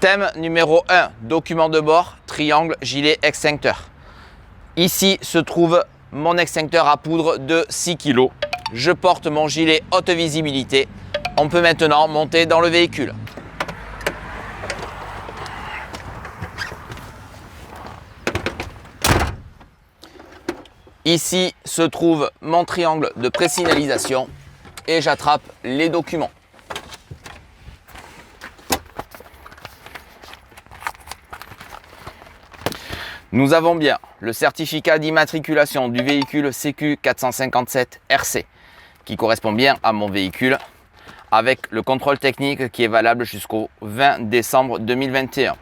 Thème numéro 1, document de bord, triangle, gilet, extincteur. Ici se trouve mon extincteur à poudre de 6 kg. Je porte mon gilet haute visibilité. On peut maintenant monter dans le véhicule. Ici se trouve mon triangle de présignalisation et j'attrape les documents. Nous avons bien le certificat d'immatriculation du véhicule CQ 457 RC qui correspond bien à mon véhicule avec le contrôle technique qui est valable jusqu'au 20 décembre 2021.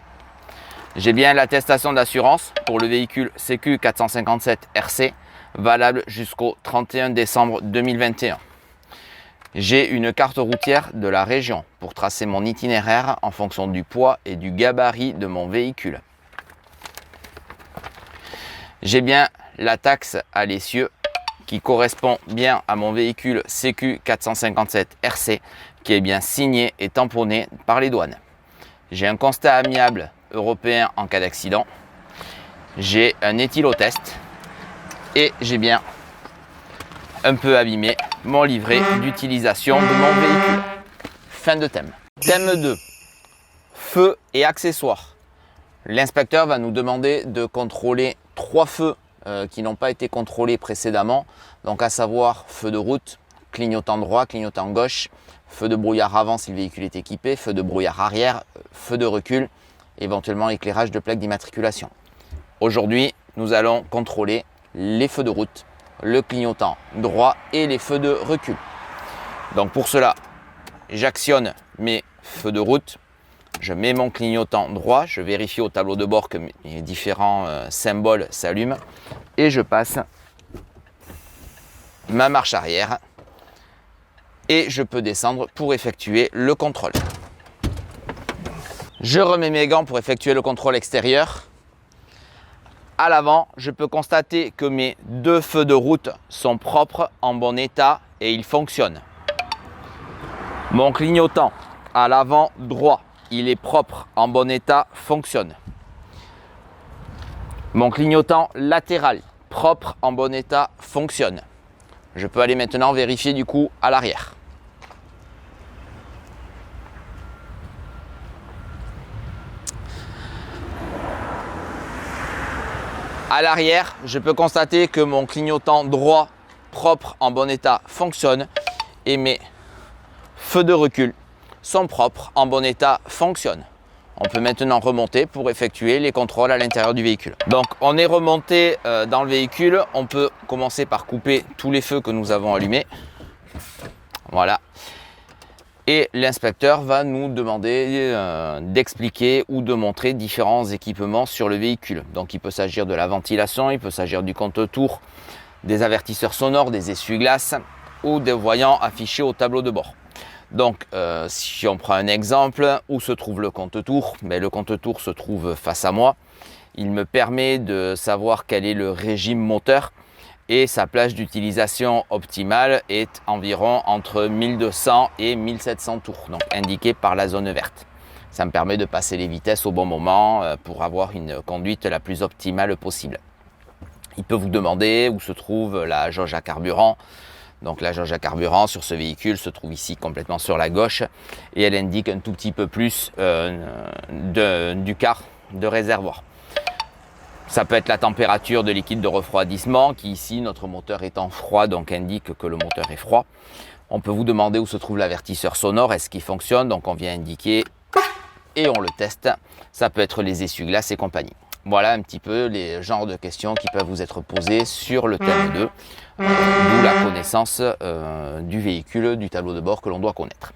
J'ai bien l'attestation d'assurance pour le véhicule CQ 457 RC valable jusqu'au 31 décembre 2021. J'ai une carte routière de la région pour tracer mon itinéraire en fonction du poids et du gabarit de mon véhicule. J'ai bien la taxe à l'essieu qui correspond bien à mon véhicule CQ 457 RC qui est bien signé et tamponné par les douanes. J'ai un constat amiable européen en cas d'accident. J'ai un éthylotest et j'ai bien un peu abîmé mon livret d'utilisation de mon véhicule. Fin de thème. Thème 2. Feux et accessoires. L'inspecteur va nous demander de contrôler 3 feux qui n'ont pas été contrôlés précédemment, donc à savoir feu de route, clignotant droit, clignotant gauche, feu de brouillard avant si le véhicule est équipé, feu de brouillard arrière, feu de recul, éventuellement éclairage de plaque d'immatriculation. Aujourd'hui, nous allons contrôler les feux de route, le clignotant droit et les feux de recul. Donc pour cela, j'actionne mes feux de route. Je mets mon clignotant droit, je vérifie au tableau de bord que mes différents symboles s'allument et je passe ma marche arrière et je peux descendre pour effectuer le contrôle. Je remets mes gants pour effectuer le contrôle extérieur. À l'avant, je peux constater que mes 2 feux de route sont propres, en bon état et ils fonctionnent. Mon clignotant à l'avant droit, il est propre, en bon état, fonctionne. Mon clignotant latéral, propre, en bon état, fonctionne. Je peux aller maintenant vérifier du coup à l'arrière. À l'arrière, je peux constater que mon clignotant droit, propre, en bon état, fonctionne et mes feux de recul sont propres, en bon état, fonctionnent. On peut maintenant remonter pour effectuer les contrôles à l'intérieur du véhicule. Donc on est remonté dans le véhicule. On peut commencer par couper tous les feux que nous avons allumés. Voilà. Et l'inspecteur va nous demander d'expliquer ou de montrer différents équipements sur le véhicule. Donc il peut s'agir de la ventilation, il peut s'agir du compte-tours, des avertisseurs sonores, des essuie-glaces ou des voyants affichés au tableau de bord. Donc si on prend un exemple, où se trouve le compte-tours? Le compte-tours se trouve face à moi. Il me permet de savoir quel est le régime moteur et sa plage d'utilisation optimale est environ entre 1200 et 1700 tours, donc indiqué par la zone verte. Ça me permet de passer les vitesses au bon moment pour avoir une conduite la plus optimale possible. Il peut vous demander où se trouve la jauge à carburant. Donc la jauge à carburant sur ce véhicule se trouve ici complètement sur la gauche et elle indique un tout petit peu plus du quart de réservoir. Ça peut être la température de liquide de refroidissement qui ici, notre moteur étant froid, donc indique que le moteur est froid. On peut vous demander où se trouve l'avertisseur sonore, est-ce qu'il fonctionne? Donc on vient indiquer et on le teste. Ça peut être les essuie-glaces et compagnie. Voilà un petit peu les genres de questions qui peuvent vous être posées sur le thème 2, d'où la connaissance du véhicule, du tableau de bord que l'on doit connaître.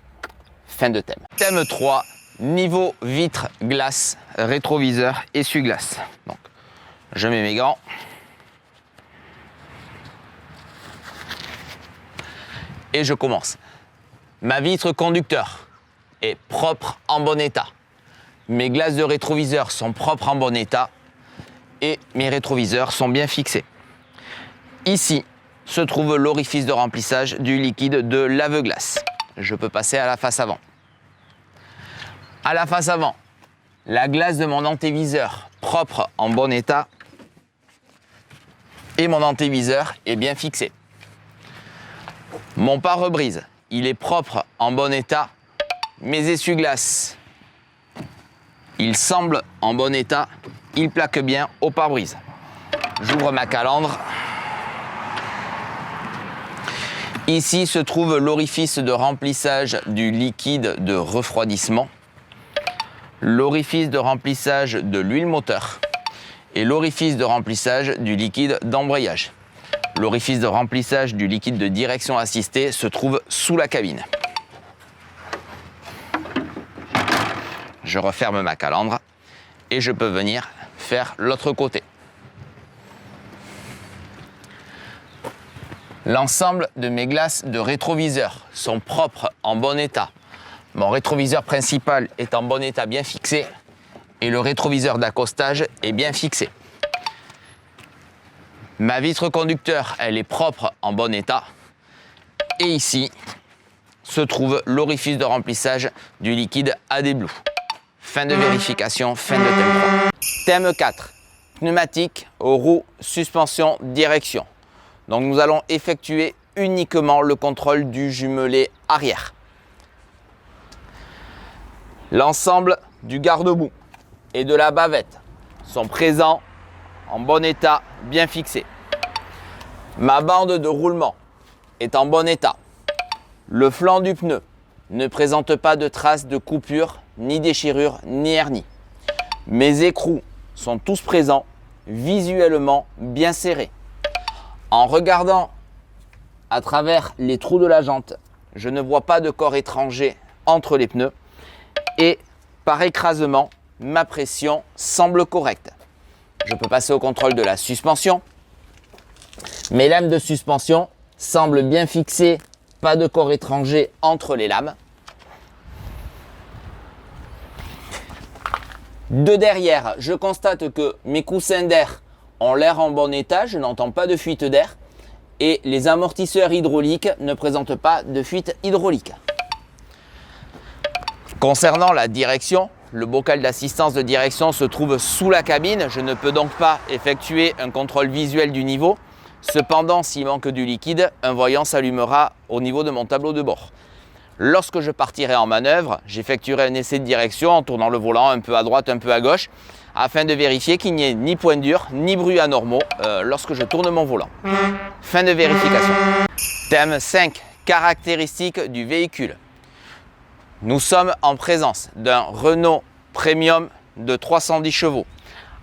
Fin de thème. Thème 3, niveau vitre, glace, rétroviseur, essuie-glace. Donc, je mets mes gants. Et je commence. Ma vitre conducteur est propre, en bon état. Mes glaces de rétroviseur sont propres, en bon état. Et mes rétroviseurs sont bien fixés. Ici se trouve l'orifice de remplissage du liquide de lave-glace. Je peux passer à la face avant. À la face avant, La glace de mon antéviseur propre en bon état et mon antéviseur est bien fixé. Mon pare-brise, il est propre en bon état. Mes essuie-glaces, ils semblent en bon état. Ils plaquent bien au pare-brise. J'ouvre ma calandre. Ici se trouve l'orifice de remplissage du liquide de refroidissement, l'orifice de remplissage de l'huile moteur et l'orifice de remplissage du liquide d'embrayage. L'orifice de remplissage du liquide de direction assistée se trouve sous la cabine. Je referme ma calandre et je peux venir faire l'autre côté. L'ensemble de mes glaces de rétroviseur sont propres, en bon état. Mon rétroviseur principal est en bon état, bien fixé, et le rétroviseur d'accostage est bien fixé. Ma vitre conducteur, elle est propre, en bon état. Et ici se trouve l'orifice de remplissage du liquide AD-Blue. Fin de vérification, fin de thème 3. Thème 4, pneumatique, roues, suspension, direction. Donc nous allons effectuer uniquement le contrôle du jumelé arrière. L'ensemble du garde-boue et de la bavette sont présents en bon état, bien fixés. Ma bande de roulement est en bon état. Le flanc du pneu ne présente pas de traces de coupure, ni déchirure, ni hernie. Mes écrous sont tous présents, visuellement bien serrés. En regardant à travers les trous de la jante, je ne vois pas de corps étranger entre les pneus et par écrasement, ma pression semble correcte. Je peux passer au contrôle de la suspension. Mes lames de suspension semblent bien fixées, pas de corps étranger entre les lames. De derrière, je constate que mes coussins d'air ont l'air en bon état, je n'entends pas de fuite d'air et les amortisseurs hydrauliques ne présentent pas de fuite hydraulique. Concernant la direction, le bocal d'assistance de direction se trouve sous la cabine, je ne peux donc pas effectuer un contrôle visuel du niveau. Cependant, s'il manque du liquide, un voyant s'allumera au niveau de mon tableau de bord. Lorsque je partirai en manœuvre, j'effectuerai un essai de direction en tournant le volant un peu à droite, un peu à gauche, afin de vérifier qu'il n'y ait ni point dur, ni bruit anormaux lorsque je tourne mon volant. Fin de vérification. Thème 5. Caractéristiques du véhicule. Nous sommes en présence d'un Renault Premium de 310 chevaux,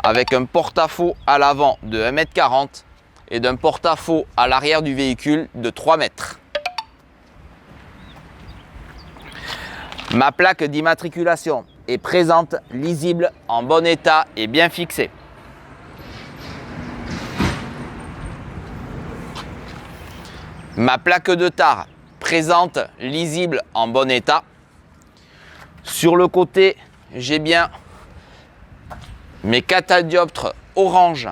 avec un porte-à-faux à l'avant de 1,40 m et d'un porte-à-faux à l'arrière du véhicule de 3 mètres. Ma plaque d'immatriculation est présente, lisible, en bon état et bien fixée. Ma plaque de tare présente, lisible, en bon état. Sur le côté, j'ai bien mes catadioptres orange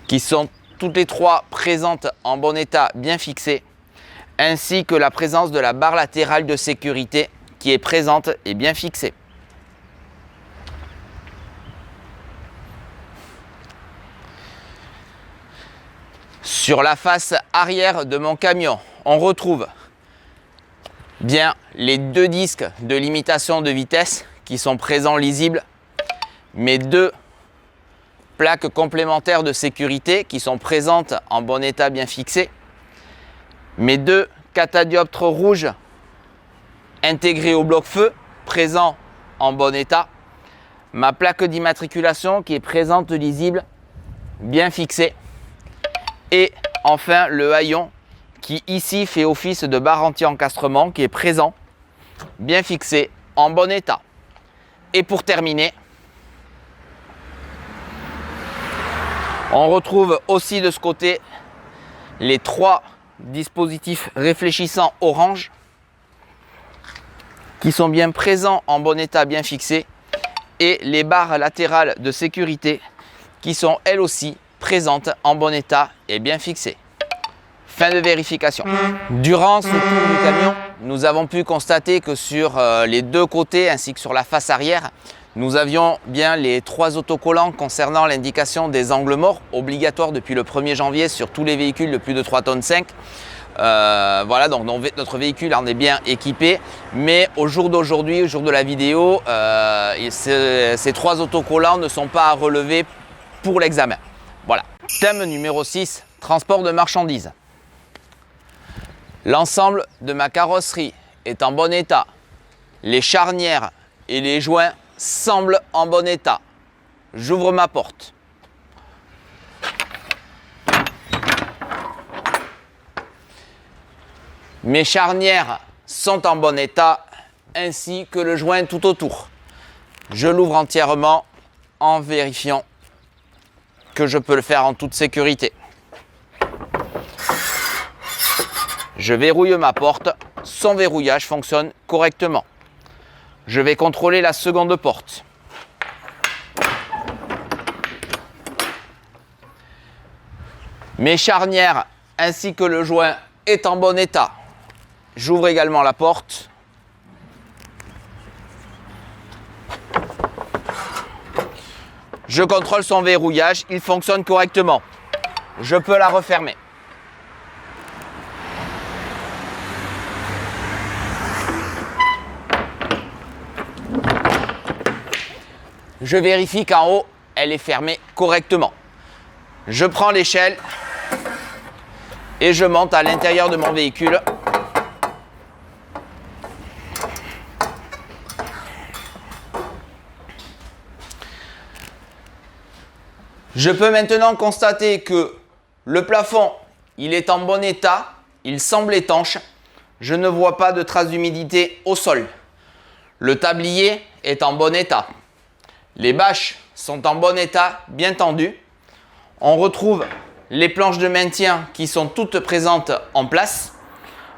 qui sont toutes les trois présentes en bon état, bien fixées, ainsi que la présence de la barre latérale de sécurité qui est présente et bien fixée. Sur la face arrière de mon camion, on retrouve bien les deux disques de limitation de vitesse qui sont présents lisibles, mes deux plaques complémentaires de sécurité qui sont présentes en bon état bien fixées, mes deux catadioptres rouges intégrés au bloc-feu présents en bon état, ma plaque d'immatriculation qui est présente lisible, bien fixée, et enfin le haillon qui ici fait office de barre anti-encastrement qui est présent, bien fixé, en bon état. Et pour terminer, on retrouve aussi de ce côté les trois dispositifs réfléchissants orange qui sont bien présents en bon état, bien fixés, et les barres latérales de sécurité qui sont elles aussi présentes en bon état et bien fixées. Fin de vérification. Durant ce tour du camion, nous avons pu constater que sur les deux côtés ainsi que sur la face arrière, nous avions bien les 3 autocollants concernant l'indication des angles morts, obligatoires depuis le 1er janvier sur tous les véhicules de plus de 3,5 tonnes. Voilà, donc notre véhicule en est bien équipé, mais au jour d'aujourd'hui, au jour de la vidéo, ces 3 autocollants ne sont pas à relever pour l'examen. Voilà. Thème numéro 6, transport de marchandises. L'ensemble de ma carrosserie est en bon état. Les charnières et les joints semblent en bon état. J'ouvre ma porte. Mes charnières sont en bon état, ainsi que le joint tout autour. Je l'ouvre entièrement en vérifiant que je peux le faire en toute sécurité. Je verrouille ma porte, son verrouillage fonctionne correctement. Je vais contrôler la seconde porte. Mes charnières ainsi que le joint est en bon état. J'ouvre également la porte. Je contrôle son verrouillage, il fonctionne correctement. Je peux la refermer. Je vérifie qu'en haut, elle est fermée correctement. Je prends l'échelle et je monte à l'intérieur de mon véhicule. Je peux maintenant constater que le plafond, il est en bon état, il semble étanche. Je ne vois pas de traces d'humidité au sol. Le tablier est en bon état. Les bâches sont en bon état, bien tendues. On retrouve les planches de maintien qui sont toutes présentes en place.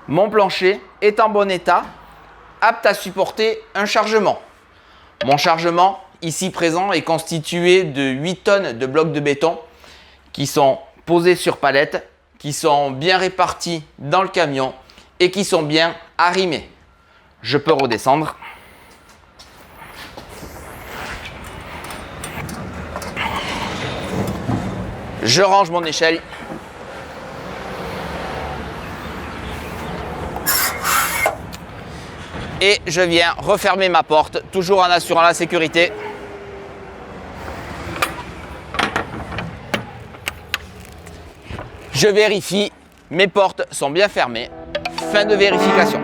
Mon plancher est en bon état, apte à supporter un chargement. Mon chargement, ici présent, est constitué de 8 tonnes de blocs de béton qui sont posés sur palettes, qui sont bien répartis dans le camion et qui sont bien arrimés. Je peux redescendre. Je range mon échelle. Et je viens refermer ma porte, toujours en assurant la sécurité. Je vérifie, mes portes sont bien fermées. Fin de vérification.